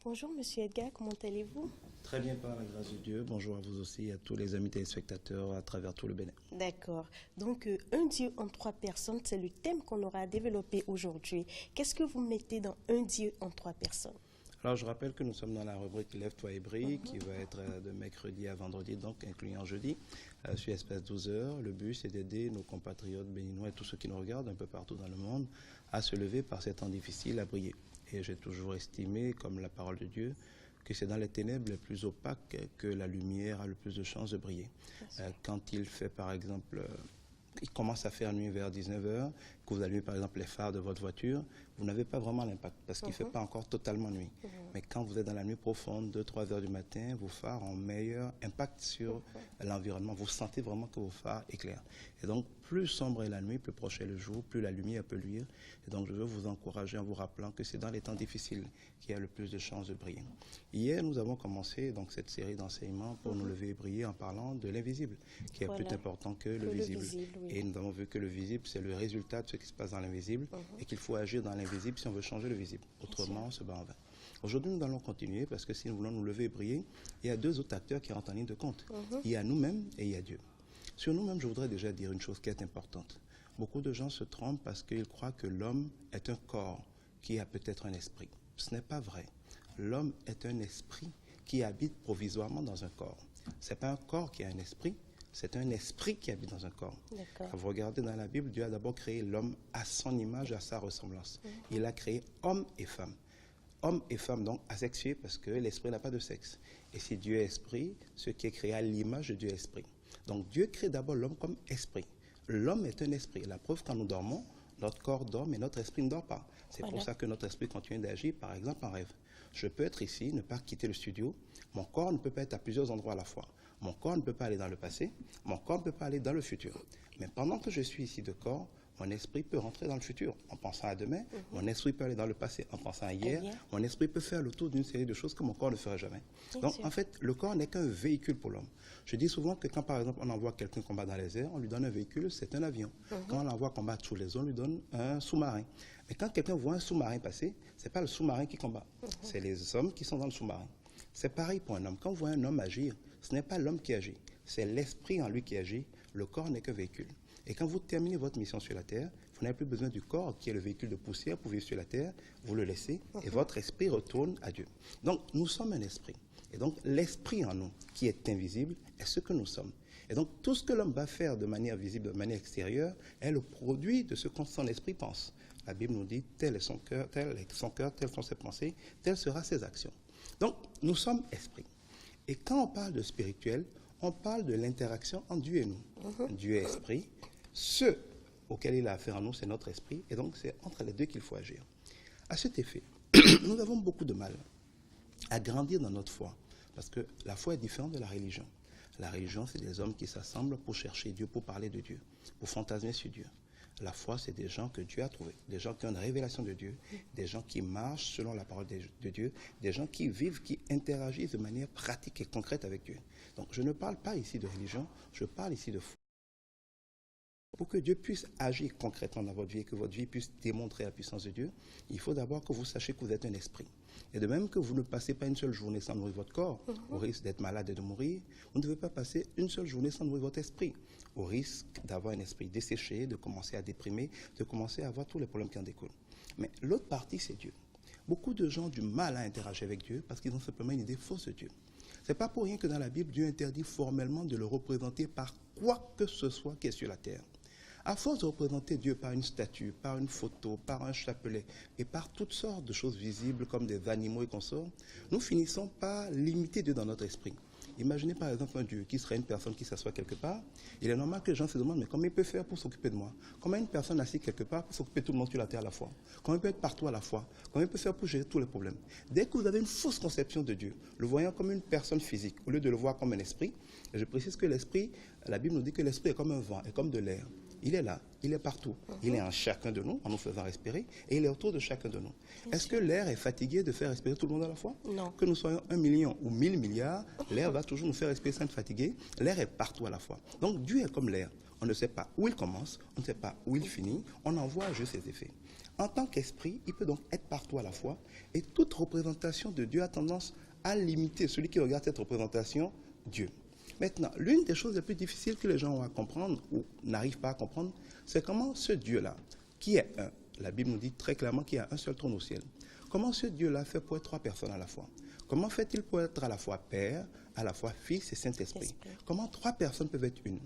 Bonjour Monsieur Edgar, comment allez-vous? Très bien, par la grâce de Dieu. Bonjour à vous aussi et à tous les amis téléspectateurs à travers tout le Bénin. D'accord. Donc, un Dieu en trois personnes, c'est le thème qu'on aura développé aujourd'hui. Qu'est-ce que vous mettez dans un Dieu en trois personnes? Alors, je rappelle que nous sommes dans la rubrique Lève-toi et brille, qui va être de mercredi à vendredi, donc incluant jeudi, sur Espace 12 heures. Le but, c'est d'aider nos compatriotes béninois et tous ceux qui nous regardent un peu partout dans le monde à se lever par ces temps difficiles, à briller. Et j'ai toujours estimé, comme la parole de Dieu, que c'est dans les ténèbres les plus opaques que la lumière a le plus de chances de briller. Quand il fait, par exemple, il commence à faire nuit vers 19 heures, que vous allumez par exemple les phares de votre voiture, vous n'avez pas vraiment l'impact parce qu'il ne fait pas encore totalement nuit. Mais quand vous êtes dans la nuit profonde, 2-3 heures du matin, vos phares ont meilleur impact sur l'environnement. Vous sentez vraiment que vos phares éclairent. Et donc, plus sombre est la nuit, plus proche est le jour, plus la lumière peut luire. Et donc, je veux vous encourager en vous rappelant que c'est dans les temps difficiles qu'il y a le plus de chances de briller. Hier, nous avons commencé donc cette série d'enseignements pour nous lever et briller en parlant de l'invisible, qui est plus important que le visible. Oui. Et nous avons vu que le visible, c'est le résultat de ce qui se passe dans l'invisible et qu'il faut agir dans l'invisible si on veut changer le visible. Autrement, on se bat en vain. Aujourd'hui, nous allons continuer parce que si nous voulons nous lever et briller, il y a deux autres acteurs qui rentrent en ligne de compte. Il y a nous-mêmes et il y a Dieu. Sur nous-mêmes, je voudrais déjà dire une chose qui est importante. Beaucoup de gens se trompent parce qu'ils croient que l'homme est un corps qui a peut-être un esprit. Ce n'est pas vrai. L'homme est un esprit qui habite provisoirement dans un corps. Ce n'est pas un corps qui a un esprit, c'est un esprit qui habite dans un corps. Quand vous regardez dans la Bible, Dieu a d'abord créé l'homme à son image, à sa ressemblance. Il a créé homme et femme. Homme et femme, donc asexués, parce que l'esprit n'a pas de sexe. Et si Dieu est esprit, ce qui est créé à l'image de Dieu est esprit. Donc Dieu crée d'abord l'homme comme esprit. L'homme est un esprit. La preuve, quand nous dormons, notre corps dort, mais notre esprit ne dort pas. C'est pour ça que notre esprit continue d'agir, par exemple, en rêve. Je peux être ici, ne pas quitter le studio. Mon corps ne peut pas être à plusieurs endroits à la fois. Mon corps ne peut pas aller dans le passé. Mon corps ne peut pas aller dans le futur. Mais pendant que je suis ici de corps, mon esprit peut rentrer dans le futur en pensant à demain. Mon esprit peut aller dans le passé en pensant à hier. Mon esprit peut faire le tour d'une série de choses que mon corps ne ferait jamais. Donc, en fait, le corps n'est qu'un véhicule pour l'homme. Je dis souvent que quand, par exemple, on envoie quelqu'un combattre dans les airs, on lui donne un véhicule, c'est un avion. Quand on l'envoie combattre sous les eaux, on lui donne un sous-marin. Mais quand quelqu'un voit un sous-marin passer, ce n'est pas le sous-marin qui combat. C'est les hommes qui sont dans le sous-marin. C'est pareil pour un homme. Quand on voit un homme agir, ce n'est pas l'homme qui agit. C'est l'esprit en lui qui agit. Le corps n'est qu'un véhicule. Et quand vous terminez votre mission sur la Terre, vous n'avez plus besoin du corps qui est le véhicule de poussière pour vivre sur la Terre. Vous le laissez et votre esprit retourne à Dieu. Donc, nous sommes un esprit. Et donc, l'esprit en nous, qui est invisible, est ce que nous sommes. Et donc, tout ce que l'homme va faire de manière visible, de manière extérieure, est le produit de ce que son esprit pense. La Bible nous dit, tel est son cœur, telles sont ses pensées, telles seront ses actions. Donc, nous sommes esprit. Et quand on parle de spirituel, on parle de l'interaction entre Dieu et nous. Dieu est esprit. Ce auquel il a affaire à nous, c'est notre esprit. Et donc, c'est entre les deux qu'il faut agir. À cet effet, nous avons beaucoup de mal à grandir dans notre foi. Parce que la foi est différente de la religion. La religion, c'est des hommes qui s'assemblent pour chercher Dieu, pour parler de Dieu, pour fantasmer sur Dieu. La foi, c'est des gens que Dieu a trouvés, des gens qui ont une révélation de Dieu, des gens qui marchent selon la parole de Dieu, des gens qui vivent, qui interagissent de manière pratique et concrète avec Dieu. Donc, je ne parle pas ici de religion, je parle ici de foi. Pour que Dieu puisse agir concrètement dans votre vie et que votre vie puisse démontrer la puissance de Dieu, il faut d'abord que vous sachiez que vous êtes un esprit. Et de même que vous ne passez pas une seule journée sans nourrir votre corps, au risque d'être malade et de mourir, vous ne devez pas passer une seule journée sans nourrir votre esprit, au risque d'avoir un esprit desséché, de commencer à déprimer, de commencer à avoir tous les problèmes qui en découlent. Mais l'autre partie, c'est Dieu. Beaucoup de gens ont du mal à interagir avec Dieu parce qu'ils ont simplement une idée fausse de Dieu. Ce n'est pas pour rien que dans la Bible, Dieu interdit formellement de le représenter par quoi que ce soit qui est sur la terre. À force de représenter Dieu par une statue, par une photo, par un chapelet et par toutes sortes de choses visibles comme des animaux et consorts, nous finissons par limiter Dieu dans notre esprit. Imaginez par exemple un Dieu qui serait une personne qui s'assoit quelque part. Il est normal que les gens se demandent, mais comment il peut faire pour s'occuper de moi? Comment une personne assise quelque part peut s'occuper de tout le monde sur la terre à la fois? Comment il peut être partout à la fois? Comment il peut faire pour gérer tous les problèmes? Dès que vous avez une fausse conception de Dieu, le voyant comme une personne physique, au lieu de le voir comme un esprit, et je précise que l'esprit, la Bible nous dit que l'esprit est comme un vent, est comme de l'air. Il est là, il est partout. Il est en chacun de nous, en nous faisant respirer, et il est autour de chacun de nous. Est-ce que l'air est fatigué de faire respirer tout le monde à la fois? Non. Que nous soyons 1 million ou 1000 milliards, l'air va toujours nous faire respirer sans être fatigué. L'air est partout à la fois. Donc Dieu est comme l'air. On ne sait pas où il commence, on ne sait pas où il finit, on en voit juste ses effets. En tant qu'esprit, il peut donc être partout à la fois, et toute représentation de Dieu a tendance à limiter celui qui regarde cette représentation, Dieu. Maintenant, l'une des choses les plus difficiles que les gens ont à comprendre, ou n'arrivent pas à comprendre, c'est comment ce Dieu-là, qui est un, la Bible nous dit très clairement qu'il y a un seul trône au ciel, comment ce Dieu-là fait pour être trois personnes à la fois? Comment fait-il pour être à la fois Père, à la fois Fils et Saint-Esprit? Comment trois personnes peuvent être une?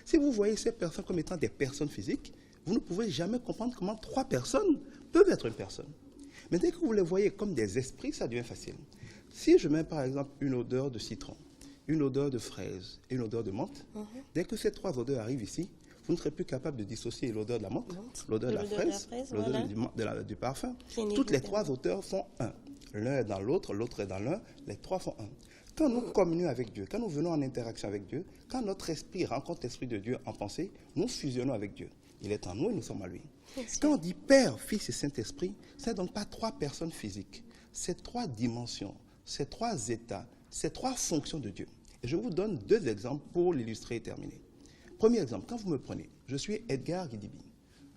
Si vous voyez ces personnes comme étant des personnes physiques, vous ne pouvez jamais comprendre comment trois personnes peuvent être une personne. Mais dès que vous les voyez comme des esprits, ça devient facile. Si je mets par exemple une odeur de citron, une odeur de fraise et une odeur de menthe, dès que ces trois odeurs arrivent ici, vous ne serez plus capable de dissocier l'odeur de la menthe, l'odeur de la fraise, l'odeur du parfum. Toutes les trois odeurs font un. L'un est dans l'autre, l'autre est dans l'un, les trois font un. Quand nous communions avec Dieu, quand nous venons en interaction avec Dieu, quand notre esprit rencontre l'Esprit de Dieu en pensée, nous fusionnons avec Dieu. Il est en nous et nous sommes à lui. Quand on dit Père, Fils et Saint-Esprit, ce n'est donc pas trois personnes physiques. C'est trois dimensions, c'est trois états, c'est trois fonctions de Dieu. Et je vous donne deux exemples pour l'illustrer et terminer. Premier exemple, quand vous me prenez, je suis Edgar Guidibi.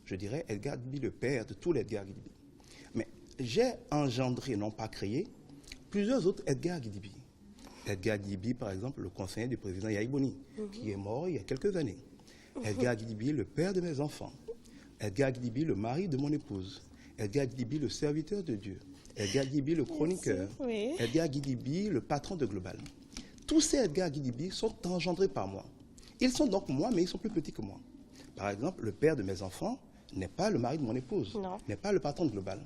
Je dirais Edgar Guidibi, le père de tous les Edgar Guidibi. Mais j'ai engendré, non pas créé, plusieurs autres Edgar Guidibi. Edgar Guidibi, par exemple, le conseiller du président Yahi Boni, qui est mort il y a quelques années. Edgar Guidibi, le père de mes enfants. Edgar Guidibi, le mari de mon épouse. Edgar Guidibi, le serviteur de Dieu. Edgar Guidibi, le chroniqueur. Edgar Guidibi, le patron de Global. Tous ces Edgar Guidibi sont engendrés par moi. Ils sont donc moi, mais ils sont plus petits que moi. Par exemple, le père de mes enfants n'est pas le mari de mon épouse, n'est pas le patron de Global.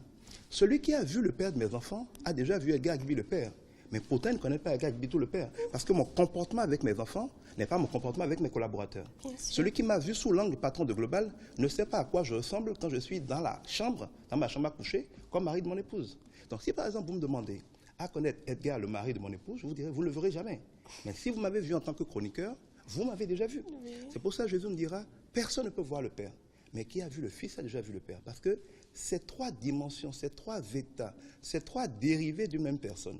Celui qui a vu le père de mes enfants a déjà vu Edgar Guidibi le père. Mais pourtant, il ne connaît pas Edgar Guidibi tout le père. Parce que mon comportement avec mes enfants n'est pas mon comportement avec mes collaborateurs. Celui qui m'a vu sous l'angle patron de Global ne sait pas à quoi je ressemble quand je suis dans la chambre, dans ma chambre à coucher, comme mari de mon épouse. Donc si par exemple vous me demandez à connaître Edgar, le mari de mon épouse, je vous dirai, vous ne le verrez jamais. Mais si vous m'avez vu en tant que chroniqueur, vous m'avez déjà vu. C'est pour ça que Jésus me dira, personne ne peut voir le Père. Mais qui a vu le Fils a déjà vu le Père. Parce que ces trois dimensions, ces trois états, ces trois dérivés d'une même personne.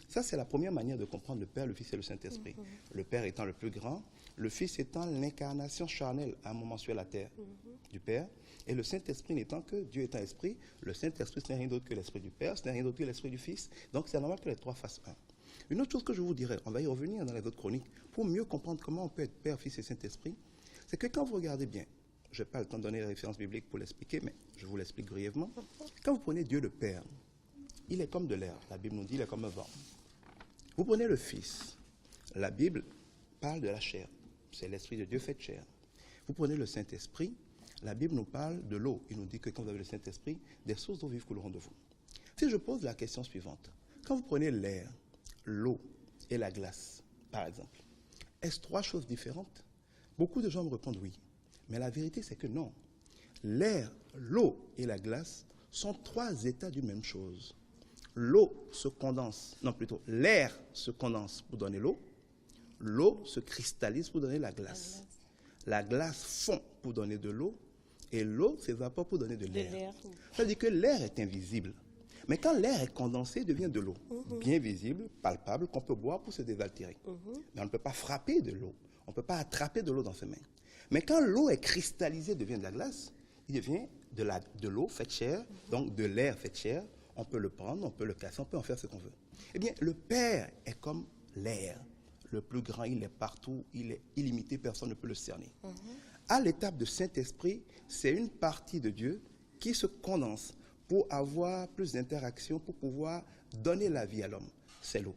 Ça, c'est la première manière de comprendre le Père, le Fils et le Saint-Esprit. Le Père étant le plus grand, le Fils étant l'incarnation charnelle à un moment sur la terre du Père, et le Saint-Esprit n'étant que Dieu étant Esprit, le Saint-Esprit, ce n'est rien d'autre que l'Esprit du Père, ce n'est rien d'autre que l'Esprit du Fils. Donc, c'est normal que les trois fassent un. Une autre chose que je vous dirais, on va y revenir dans les autres chroniques, pour mieux comprendre comment on peut être Père, Fils et Saint-Esprit, c'est que quand vous regardez bien, je n'ai pas le temps de donner les références bibliques pour l'expliquer, mais je vous l'explique brièvement. Quand vous prenez Dieu le Père, il est comme de l'air. La Bible nous dit qu'il est comme un vent. Vous prenez le Fils. La Bible parle de la chair. C'est l'Esprit de Dieu fait chair. Vous prenez le Saint-Esprit. La Bible nous parle de l'eau. Il nous dit que quand vous avez le Saint-Esprit, des sources d'eau vive couleront de vous. Si je pose la question suivante, quand vous prenez l'air, l'eau et la glace, par exemple, est-ce trois choses différentes? Beaucoup de gens me répondent oui. Mais la vérité, c'est que non. L'air, l'eau et la glace sont trois états d'une même chose. L'eau se condense, non plutôt, l'air se condense pour donner l'eau se cristallise pour donner la glace. La glace fond pour donner de l'eau et l'eau s'évapore pour donner de l'air. Ça veut dire que l'air est invisible. Mais quand l'air est condensé, il devient de l'eau, bien visible, palpable, qu'on peut boire pour se désaltérer. Mais on ne peut pas frapper de l'eau, on ne peut pas attraper de l'eau dans ses mains. Mais quand l'eau est cristallisée, devient de la glace, il devient de l'eau faite chair, donc de l'air fait chair. On peut le prendre, on peut le casser, on peut en faire ce qu'on veut. Eh bien, le Père est comme l'air. Le plus grand, il est partout, il est illimité, personne ne peut le cerner. À l'étape de Saint-Esprit, c'est une partie de Dieu qui se condense pour avoir plus d'interaction, pour pouvoir donner la vie à l'homme. C'est l'eau.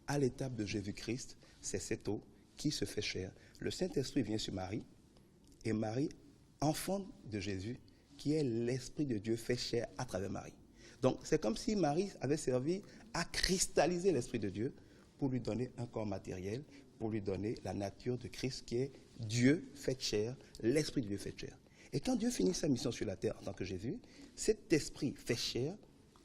À l'étape de Jésus-Christ, c'est cette eau qui se fait chair. Le Saint-Esprit vient sur Marie, et Marie, enfant de Jésus, qui est l'Esprit de Dieu fait chair à travers Marie. Donc, c'est comme si Marie avait servi à cristalliser l'Esprit de Dieu pour lui donner un corps matériel, pour lui donner la nature de Christ qui est Dieu fait chair, l'Esprit de Dieu fait chair. Et quand Dieu finit sa mission sur la terre en tant que Jésus, cet Esprit fait chair,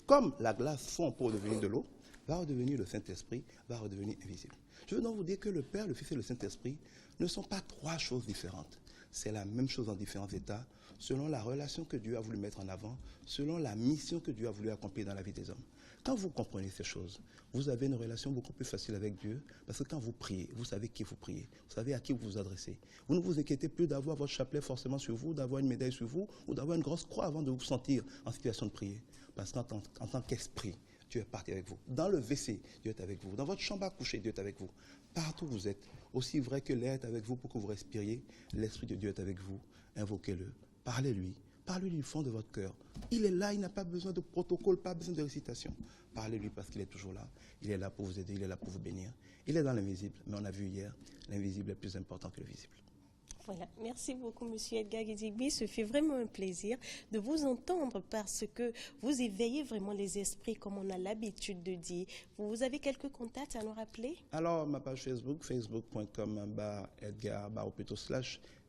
comme la glace fond pour devenir de l'eau, va redevenir le Saint-Esprit, va redevenir invisible. Je veux donc vous dire que le Père, le Fils et le Saint-Esprit ne sont pas trois choses différentes. c'est la même chose dans différents états, selon la relation que Dieu a voulu mettre en avant, selon la mission que Dieu a voulu accomplir dans la vie des hommes. Quand vous comprenez ces choses, vous avez une relation beaucoup plus facile avec Dieu, parce que quand vous priez, vous savez qui vous priez, vous savez à qui vous vous adressez. Vous ne vous inquiétez plus d'avoir votre chapelet forcément sur vous, d'avoir une médaille sur vous, ou d'avoir une grosse croix avant de vous sentir en situation de prier. Parce qu'en tant qu'esprit, Dieu est parti avec vous. Dans le WC, Dieu est avec vous. Dans votre chambre à coucher, Dieu est avec vous. Partout où vous êtes, aussi vrai que l'air est avec vous pour que vous respiriez, l'Esprit de Dieu est avec vous. Invoquez-le, parlez-lui. Parlez-lui du fond de votre cœur. Il est là, il n'a pas besoin de protocole, pas besoin de récitation. Parlez-lui parce qu'il est toujours là. Il est là pour vous aider, il est là pour vous bénir. Il est dans l'invisible, mais on a vu hier, l'invisible est plus important que le visible. Voilà, merci beaucoup, Monsieur Edgar Gidigbi. Ce fait vraiment un plaisir de vous entendre parce que vous éveillez vraiment les esprits, comme on a l'habitude de dire. Vous avez quelques contacts à nous rappeler? Alors, ma page Facebook, facebook.com/Edgar, ou plutôt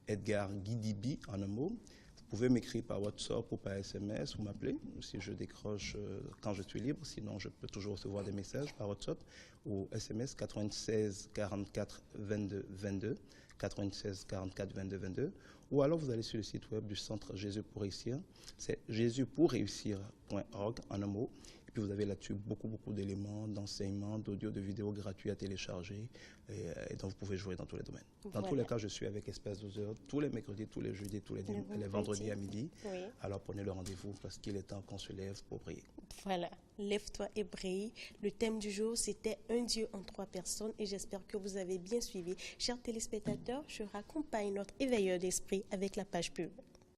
/Edgar Gidigbi en un mot. Vous pouvez m'écrire par WhatsApp ou par SMS, vous m'appelez, si je décroche quand je suis libre, sinon je peux toujours recevoir des messages par WhatsApp ou SMS 96 44 22 22, 96 44 22 22, ou alors vous allez sur le site web du Centre Jésus pour réussir, c'est jésuspourréussir.org en un mot. Et puis vous avez là-dessus beaucoup d'éléments, d'enseignements, d'audio, de vidéos gratuits à télécharger et dont vous pouvez jouer dans tous les domaines. Dans tous les cas, je suis avec Espace 12 heures, tous les mercredis, tous les jeudis, les vendredis à midi. Oui. Alors prenez le rendez-vous parce qu'il est temps qu'on se lève pour prier. Voilà, lève-toi et brille. Le thème du jour, c'était un Dieu en 3 personnes et j'espère que vous avez bien suivi. Chers téléspectateurs, je raccompagne notre éveilleur d'esprit avec la page pub.